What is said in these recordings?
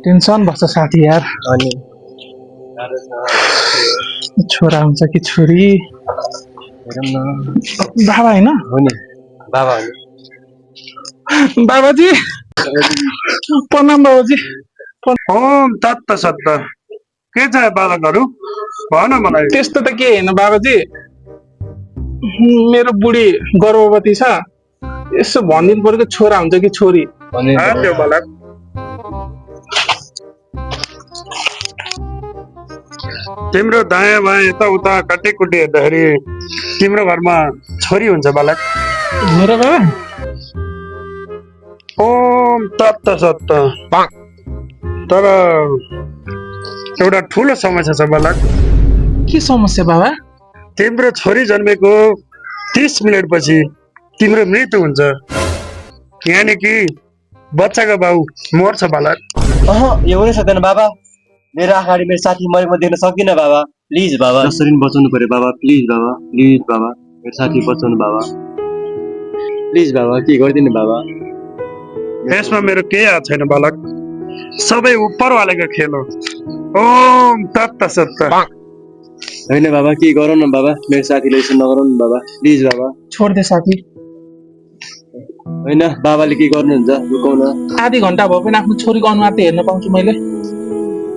Tension बस्छ साथी यार। अनि छोरा हुन्छ कि छोरी? हेरौँ न। बाबा होइन? हो नि बाबा हो नि। बाबाजी प्रणाम बाबाजी। ओम तत्त सत्त के छ बालकहरू भन मलाई। त्यस्तो त के होइन बाबाजी, मेरो बुढी गर्भवती छ, यसो भनिदिनु पर्यो कि छोरा हुन्छ कि छोरी? त्यो बालक तिम्रो दायाँ बायाँ यताउता काटेकुटी हेर्दाखेरि तिम्रो घरमा छोरी हुन्छ बालक। मेरो बाबा? ओम तत्त सत्त। तर एउटा ठुलो समस्या छ बालक। के समस्या बाबा? तिम्रो छोरी जन्मेको 30 मिनटपछि तिम्रो मृत्यु हुन्छ, यानि कि बच्चाको बाउ मर्छ बालक। यो हुनै सक्दैन बाबा। मेरो अगाडि मेरो साथी मरेको म देख्न सक्दिनँ बाबा। प्लिज बाबा जसरी पनि बचाउनु पर्यो बाबा। प्लिज बाबा, प्लिज बाबा, मेरो साथी बचाउनु बाबा। प्लिज बाबा, के गरिदिनु बाबा। यसमा मेरो केही हात छैन बालक, सबै उपरवालाको खेल हो। ओम तत्त सत्त। होइन बाबा, के गरौँ न बाबा, मेरो साथीले यसो नगरौँ न बाबा। प्लिज बाबा छोड दे साथी। होइन बाबाले के गर्नुहुन्छ लुकाउन। आधी घन्टा भयो पनि आफ्नो छोरीको अनुहार त हेर्न पाउँछु मैले।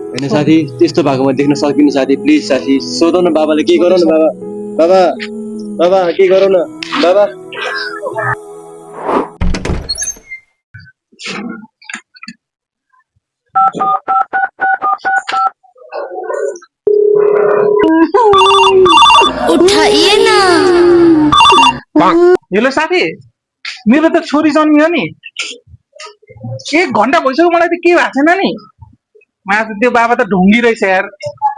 होइन साथी, त्यस्तो भएको म देख्न सक्दिनँ साथी। प्लिज साथी सोधौ न बाबाले, के गरौँ न बाबा। बाबा बाबा के गरौँ न बाबा। उठाइए ना। हेलो साथी, मेरो त छोरी जन्मियो नि, 1 घन्टा भइसक्यो, मलाई त के भएको छैन नि। मलाई त त्यो बाबा त ढुङ्गी रहेछ यार,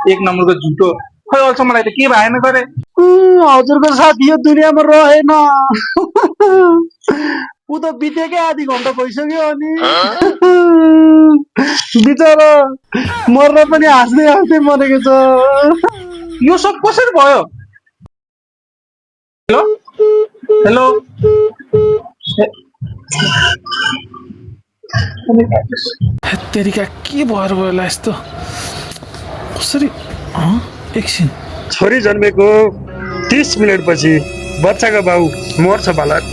1 नम्बरको झुटो। खै अल्छ मलाई त के भएन गरे। हजुरको साथी यो दुनियाँमा रहेन। ऊ त बितेकै आधी घन्टा भइसक्यो अनि बिचरा मर्न पनि हाँस्दै हाँस्दै मरेको छ। यो सब कसरी भयो? हेलो हेलो तेरिका के भएर गयो होला यस्तो? कसरी? एकछिन। छोरी जन्मेको 30 मिनटपछि बच्चाको बाउ मर्छ बालक।